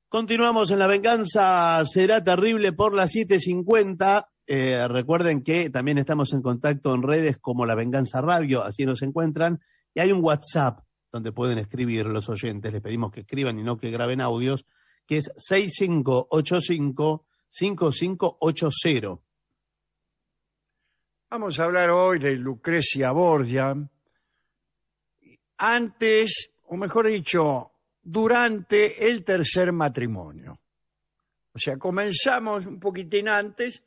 Continuamos en La Venganza Será Terrible por las 7:50. Recuerden que también estamos en contacto en redes como La Venganza Radio, así nos encuentran. Y hay un WhatsApp donde pueden escribir los oyentes. Les pedimos que escriban y no que graben audios, que es 6585-5580. Vamos a hablar hoy de Lucrecia Borgia. Antes, o mejor dicho, durante el tercer matrimonio. O sea, comenzamos un poquitín antes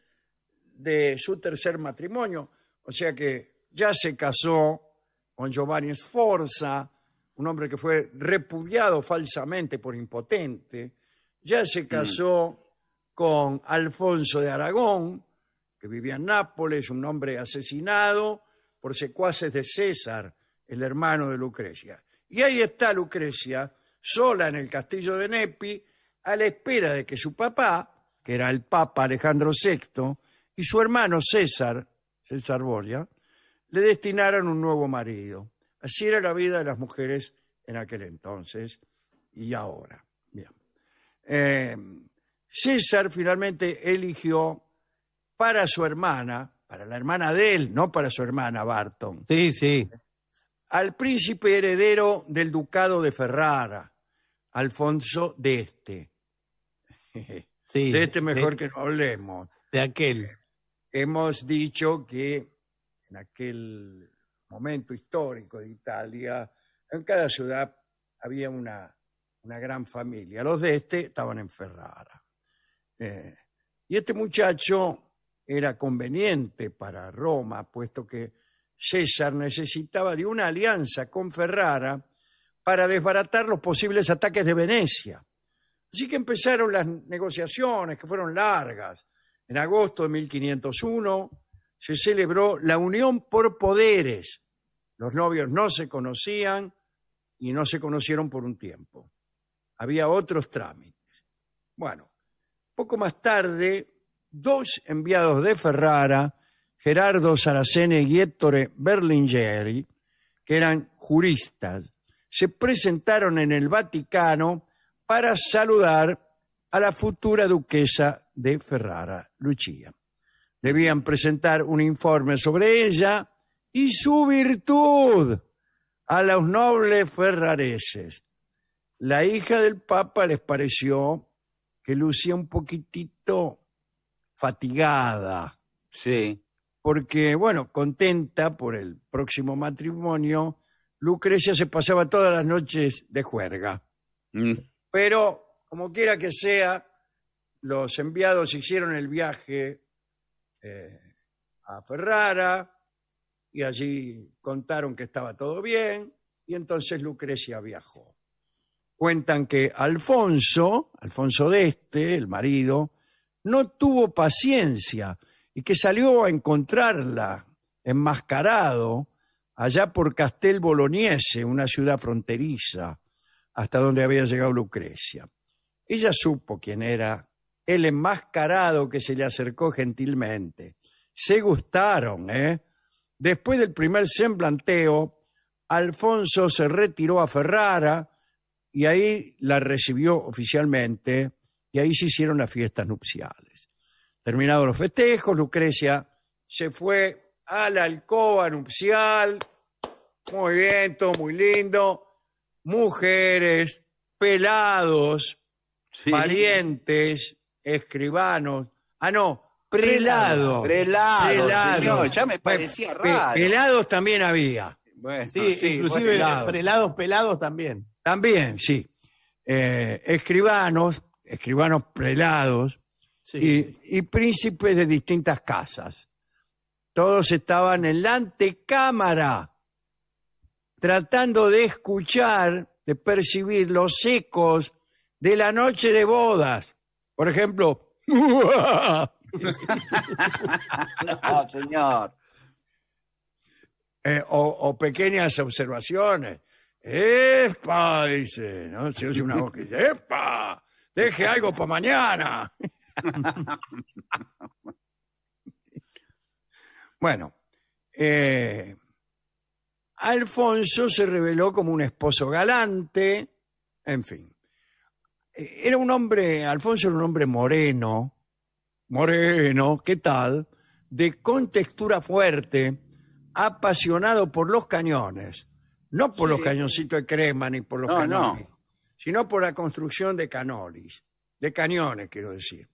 de su tercer matrimonio. O sea que ya se casó con Giovanni Sforza, un hombre que fue repudiado falsamente por impotente. Ya se casó con Alfonso de Aragón, que vivía en Nápoles, un hombre asesinado por secuaces de César, el hermano de Lucrecia. Y ahí está Lucrecia, sola en el castillo de Nepi, a la espera de que su papá, que era el Papa Alejandro VI, y su hermano César Borgia, le destinaran un nuevo marido. Así era la vida de las mujeres en aquel entonces y ahora. Bien. César finalmente eligió para su hermana, para la hermana de él, no para su hermana Barton, Sí, sí. al príncipe heredero del ducado de Ferrara, Alfonso d'Este. Sí, De este mejor que no hablemos. de aquel. Hemos dicho que en aquel momento histórico de Italia, en cada ciudad había una gran familia. Los d'Este estaban en Ferrara. Y este muchacho era conveniente para Roma, puesto que César necesitaba de una alianza con Ferrara para desbaratar los posibles ataques de Venecia. Así que empezaron las negociaciones, que fueron largas. En agosto de 1501 se celebró la unión por poderes. Los novios no se conocían y no se conocieron por un tiempo. Había otros trámites. Bueno, poco más tarde, dos enviados de Ferrara, Gerardo Saraceni y Ettore Berlinghieri, que eran juristas, se presentaron en el Vaticano para saludar a la futura duquesa de Ferrara, Lucia. Debían presentar un informe sobre ella y su virtud a los nobles ferrareses. La hija del Papa les pareció que lucía un poquitito fatigada. Sí. Porque, bueno, contenta por el próximo matrimonio, Lucrecia se pasaba todas las noches de juerga. Pero, como quiera que sea, los enviados hicieron el viaje a Ferrara y allí contaron que estaba todo bien y entonces Lucrecia viajó. Cuentan que Alfonso d'Este, el marido, no tuvo paciencia y que salió a encontrarla enmascarado allá por Castel Bolognese, una ciudad fronteriza, hasta donde había llegado Lucrecia. Ella supo quién era el enmascarado que se le acercó gentilmente. Se gustaron, ¿eh? Después del primer semblanteo, Alfonso se retiró a Ferrara y ahí la recibió oficialmente y ahí se hicieron las fiestas nupciales. Terminados los festejos, Lucrecia se fue a la alcoba nupcial. Muy bien, todo muy lindo. Mujeres, pelados, Sí. parientes, escribanos. Ah, no, prelados. Prelados, señor, ya me parecía raro. Pelados también había. Bueno, Sí, inclusive bueno. pelados también. También, sí. Escribanos prelados. Sí. Y príncipes de distintas casas. Todos estaban en la antecámara, tratando de escuchar, de percibir los ecos de la noche de bodas. Por ejemplo, No, señor. o pequeñas observaciones. ¡Epa! Dice, ¿no? Se oye una voz que dice, ¡epa! Deje algo para mañana. Bueno, Alfonso se reveló como un esposo galante, en fin. era un hombre, Alfonso era un hombre moreno, ¿qué tal? De contextura fuerte, apasionado por los cañones, no por Sí. los cañoncitos de crema ni por los No, canones, no. sino por la construcción de canolis, de cañones, quiero decir.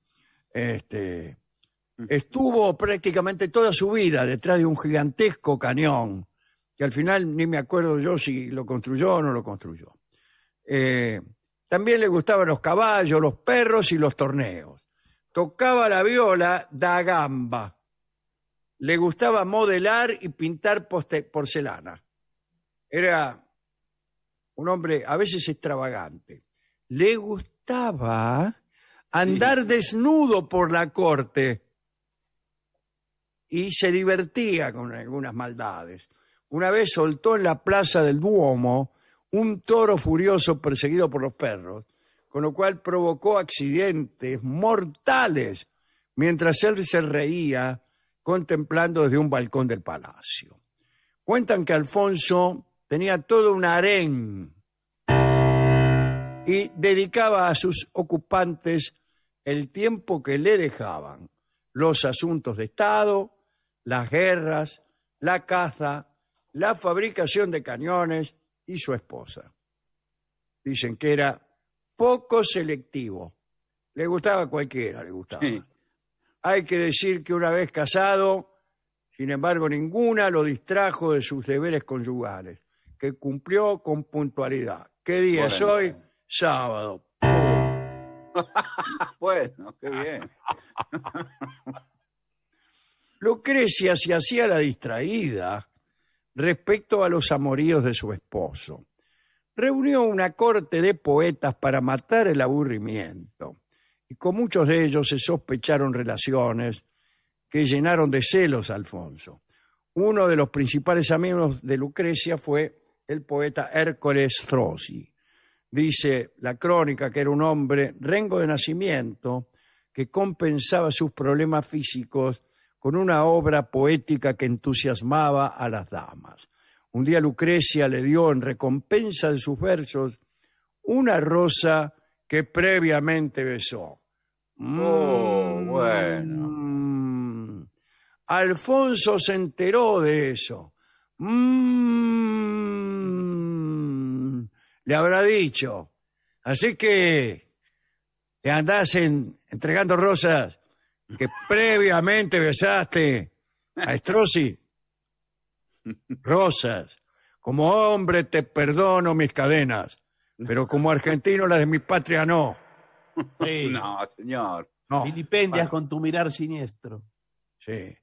Estuvo prácticamente toda su vida detrás de un gigantesco cañón, que al final ni me acuerdo yo si lo construyó o no lo construyó. También le gustaban los caballos, los perros y los torneos. Tocaba la viola da gamba. Le gustaba modelar y pintar porcelana. Era un hombre a veces extravagante. Le gustaba andar desnudo por la corte y se divertía con algunas maldades. Una vez soltó en la plaza del Duomo un toro furioso perseguido por los perros, con lo cual provocó accidentes mortales mientras él se reía contemplando desde un balcón del palacio. Cuentan que Alfonso tenía todo un harén y dedicaba a sus ocupantes el tiempo que le dejaban: los asuntos de Estado, las guerras, la caza, la fabricación de cañones y su esposa. Dicen que era poco selectivo. Le gustaba a cualquiera, le gustaba. Sí. Hay que decir que una vez casado, sin embargo, ninguna lo distrajo de sus deberes conyugales, que cumplió con puntualidad. ¿Qué día es Bueno. hoy? Sábado. Bueno, qué bien. Lucrecia se hacía la distraída respecto a los amoríos de su esposo. Reunió una corte de poetas para matar el aburrimiento, y con muchos de ellos se sospecharon relaciones que llenaron de celos a Alfonso. Uno de los principales amigos de Lucrecia fue el poeta Ercole Strozzi. Dice la crónica que era un hombre rengo de nacimiento que compensaba sus problemas físicos con una obra poética que entusiasmaba a las damas. Un día Lucrecia le dio en recompensa de sus versos una rosa que previamente besó. Bueno. Alfonso se enteró de eso. Le habrá dicho. Así que andás entregando rosas que previamente besaste a Strozzi. Rosas. Como hombre te perdono mis cadenas, pero como argentino las de mi patria no. Sí. No, señor. No. Vilipendias Bueno, con tu mirar siniestro. sí.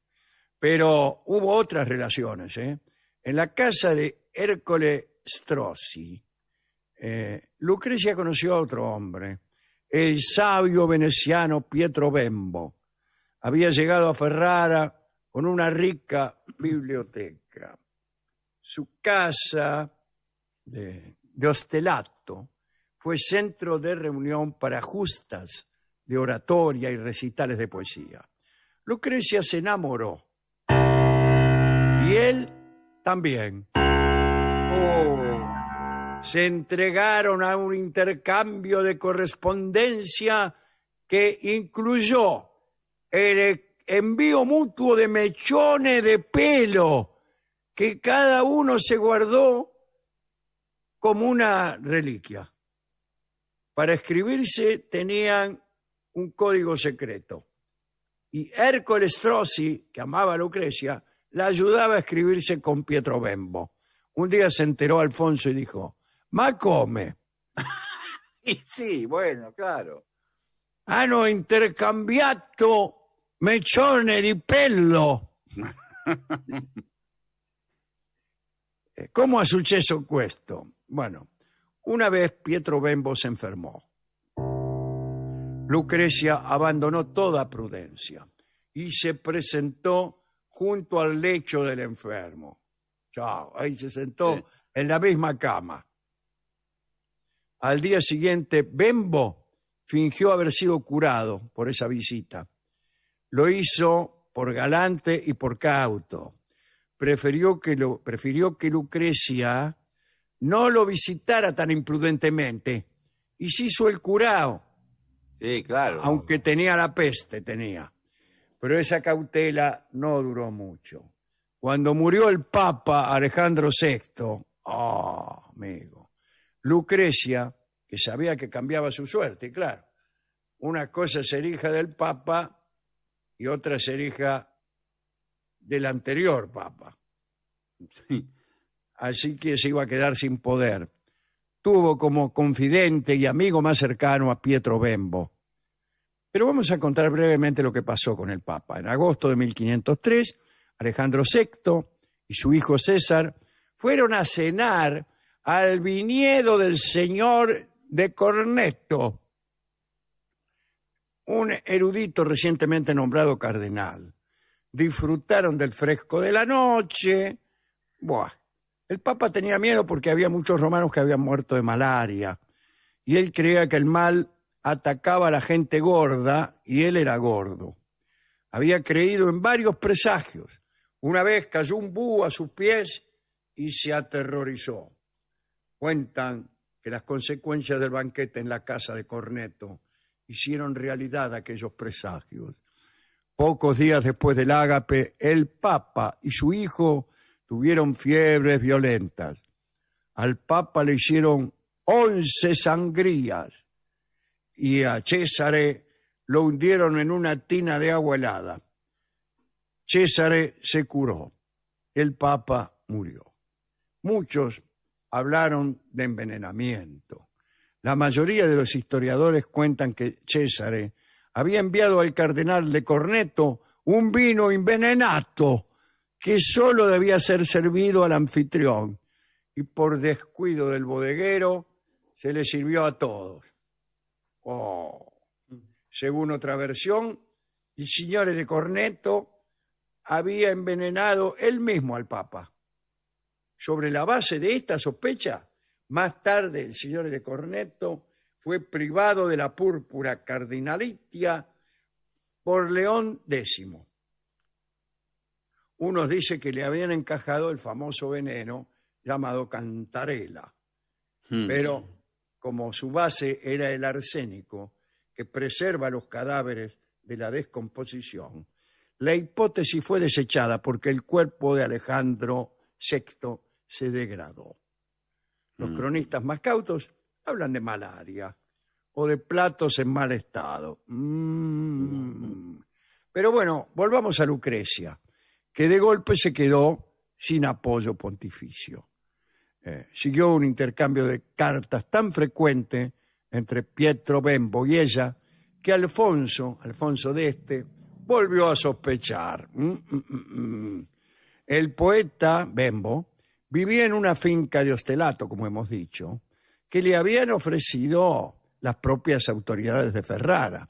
Pero hubo otras relaciones. En la casa de Ercole Strozzi, Lucrecia conoció a otro hombre, el sabio veneciano Pietro Bembo. Había llegado a Ferrara con una rica biblioteca. Su casa de Ostelato fue centro de reunión para justas de oratoria y recitales de poesía. Lucrecia se enamoró y él también. Se entregaron a un intercambio de correspondencia que incluyó el envío mutuo de mechones de pelo que cada uno se guardó como una reliquia. Para escribirse tenían un código secreto. Y Ercole Strozzi, que amaba a Lucrecia, la ayudaba a escribirse con Pietro Bembo. Un día se enteró Alfonso y dijo: «Ma come? Y sí, bueno, claro. Hanno intercambiato mechone di pelo». ¿Cómo ha successo questo? Bueno, una vez Pietro Bembo se enfermó. Lucrecia abandonó toda prudencia y se presentó junto al lecho del enfermo. Chao, ahí se sentó Sí. en la misma cama. Al día siguiente, Bembo fingió haber sido curado por esa visita. Lo hizo por galante y por cauto. Prefirió que Lucrecia no lo visitara tan imprudentemente y se hizo el curao, Sí, claro. aunque tenía la peste, tenía. Pero esa cautela no duró mucho. Cuando murió el Papa Alejandro VI, amigo, Lucrecia, que sabía que cambiaba su suerte, claro, una cosa es ser hija del Papa y otra ser hija del anterior Papa. Sí. Así que se iba a quedar sin poder. Tuvo como confidente y amigo más cercano a Pietro Bembo. Pero vamos a contar brevemente lo que pasó con el Papa. En agosto de 1503, Alejandro VI y su hijo César fueron a cenar al viñedo del señor de Corneto, un erudito recientemente nombrado cardenal. Disfrutaron del fresco de la noche. Buah. El Papa tenía miedo porque había muchos romanos que habían muerto de malaria y él creía que el mal atacaba a la gente gorda y él era gordo. Había creído en varios presagios. Una vez cayó un búho a sus pies y se aterrorizó. Cuentan que las consecuencias del banquete en la casa de Corneto hicieron realidad aquellos presagios. Pocos días después del ágape, el Papa y su hijo tuvieron fiebres violentas. Al Papa le hicieron 11 sangrías y a Césare lo hundieron en una tina de agua helada. Césare se curó. El Papa murió. Muchos hablaron de envenenamiento. La mayoría de los historiadores cuentan que Césare había enviado al cardenal de Corneto un vino envenenado que solo debía ser servido al anfitrión y por descuido del bodeguero se le sirvió a todos. Según otra versión, el señor de Corneto había envenenado él mismo al Papa. Sobre la base de esta sospecha, más tarde el señor de Corneto fue privado de la púrpura cardinalicia por León X. Unos dicen que le habían encajado el famoso veneno llamado cantarela, pero como su base era el arsénico, que preserva los cadáveres de la descomposición, la hipótesis fue desechada porque el cuerpo de Alejandro VI se degradó. Los cronistas más cautos hablan de malaria o de platos en mal estado. Pero bueno, volvamos a Lucrecia, que de golpe se quedó sin apoyo pontificio. Siguió un intercambio de cartas tan frecuente entre Pietro Bembo y ella que Alfonso de volvió a sospechar. El poeta Bembo vivía en una finca de Ostelato, como hemos dicho, que le habían ofrecido las propias autoridades de Ferrara.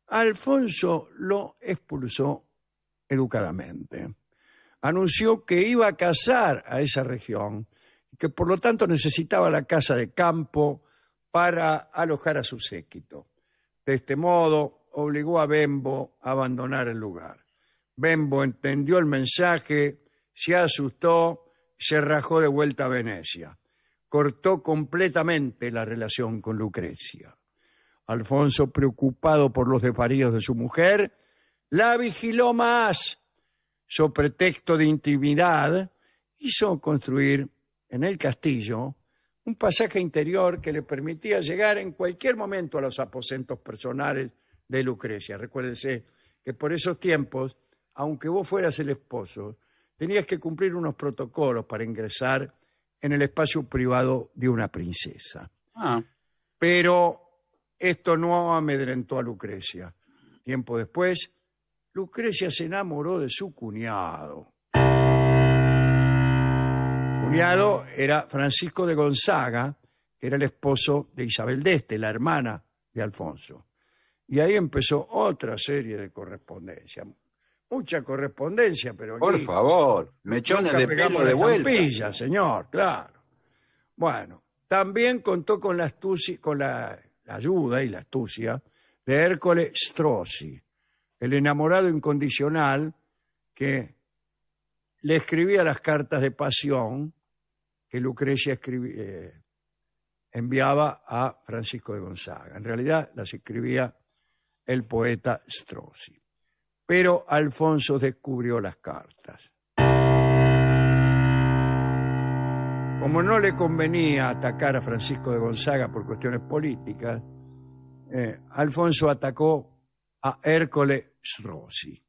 Alfonso lo expulsó educadamente. Anunció que iba a cazar a esa región y que por lo tanto necesitaba la casa de campo para alojar a su séquito. De este modo, obligó a Bembo a abandonar el lugar. Bembo entendió el mensaje, se asustó, se rajó de vuelta a Venecia. Cortó completamente la relación con Lucrecia. Alfonso, preocupado por los desvaríos de su mujer, la vigiló más. So pretexto de intimidad, hizo construir en el castillo un pasaje interior que le permitía llegar en cualquier momento a los aposentos personales de Lucrecia. Recuérdense que por esos tiempos, aunque vos fueras el esposo, tenías que cumplir unos protocolos para ingresar en el espacio privado de una princesa. Pero esto no amedrentó a Lucrecia. Tiempo después, Lucrecia se enamoró de su cuñado. Cuñado era Francisco de Gonzaga, que era el esposo de Isabel d'Este, la hermana de Alfonso. Y ahí empezó otra serie de correspondencia. Mucha correspondencia, pero aquí... Por favor, mechones de pelo de vuelta. Estampilla, señor, claro. Bueno, también contó con la ayuda y la astucia de Ercole Strozzi, el enamorado incondicional que le escribía las cartas de pasión que Lucrecia enviaba a Francisco de Gonzaga. En realidad las escribía el poeta Strozzi. Pero Alfonso descubrió las cartas. Como no le convenía atacar a Francisco de Gonzaga por cuestiones políticas, Alfonso atacó a Ercole Strozzi.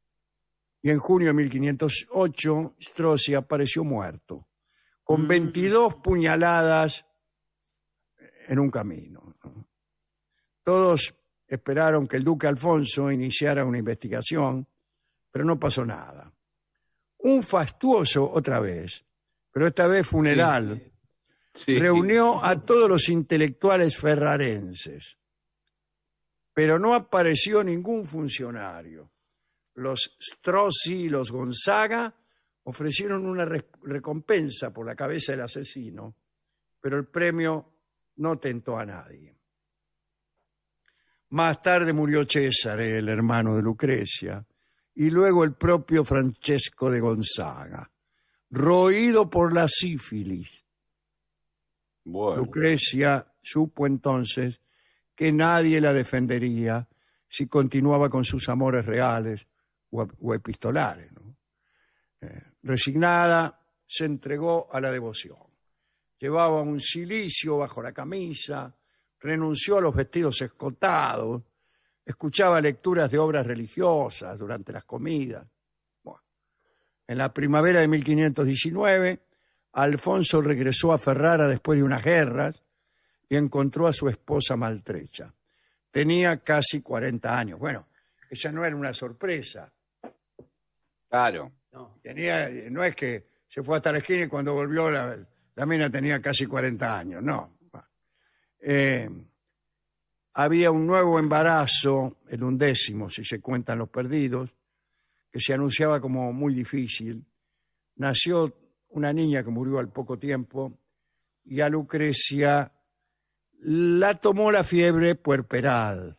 Y en junio de 1508, Strozzi apareció muerto, con 22 puñaladas en un camino, ¿no? Todos esperaron que el duque Alfonso iniciara una investigación, pero no pasó nada. Un fastuoso, otra vez, pero esta vez funeral, Sí. reunió a todos los intelectuales ferrarenses, pero no apareció ningún funcionario. Los Strozzi y los Gonzaga ofrecieron una recompensa por la cabeza del asesino, pero el premio no tentó a nadie. Más tarde murió Césare, el hermano de Lucrecia, y luego el propio Francesco de Gonzaga, roído por la sífilis. Bueno. Lucrecia supo entonces que nadie la defendería si continuaba con sus amores reales o epistolares, ¿no? Resignada, se entregó a la devoción. Llevaba un cilicio bajo la camisa, renunció a los vestidos escotados, escuchaba lecturas de obras religiosas durante las comidas. Bueno, en la primavera de 1519, Alfonso regresó a Ferrara después de unas guerras y encontró a su esposa maltrecha. Tenía casi 40 años. Bueno, esa no era una sorpresa. Claro. No es que se fue hasta la esquina y cuando volvió la mina tenía casi 40 años, no. Había un nuevo embarazo, el 11º, si se cuentan los perdidos, que se anunciaba como muy difícil. Nació una niña que murió al poco tiempo y a Lucrecia la tomó la fiebre puerperal.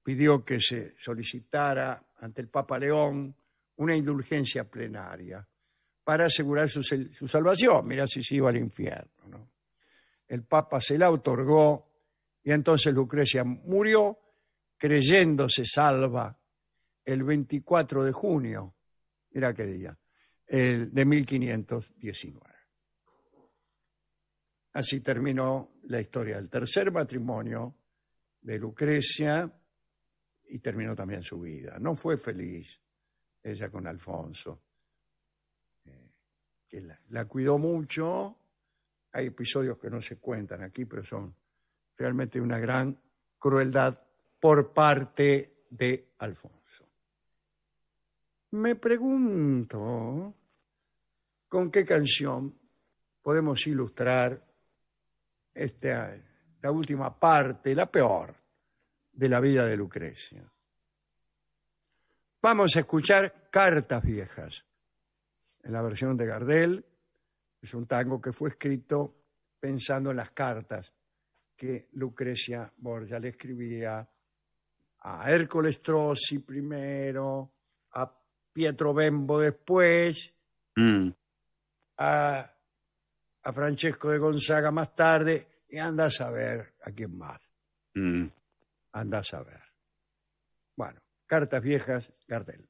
Pidió que se solicitara ante el Papa León una indulgencia plenaria para asegurar su salvación. Mirá si se iba al infierno, ¿no? El Papa se la otorgó y entonces Lucrecia murió creyéndose salva el 24 de junio, mira qué día, de 1519. Así terminó la historia del tercer matrimonio de Lucrecia y terminó también su vida. No fue feliz ella con Alfonso, que la cuidó mucho. Hay episodios que no se cuentan aquí, pero son realmente una gran crueldad por parte de Alfonso. Me pregunto con qué canción podemos ilustrar esta última parte, la peor, de la vida de Lucrecia. Vamos a escuchar Cartas Viejas, en la versión de Gardel. Es un tango que fue escrito pensando en las cartas que Lucrecia Borgia le escribía a Ercole Strozzi primero, a Pietro Bembo después, a Francesco de Gonzaga más tarde, y anda a saber a quién más. Anda a saber. Bueno, Cartas Viejas, Gardel.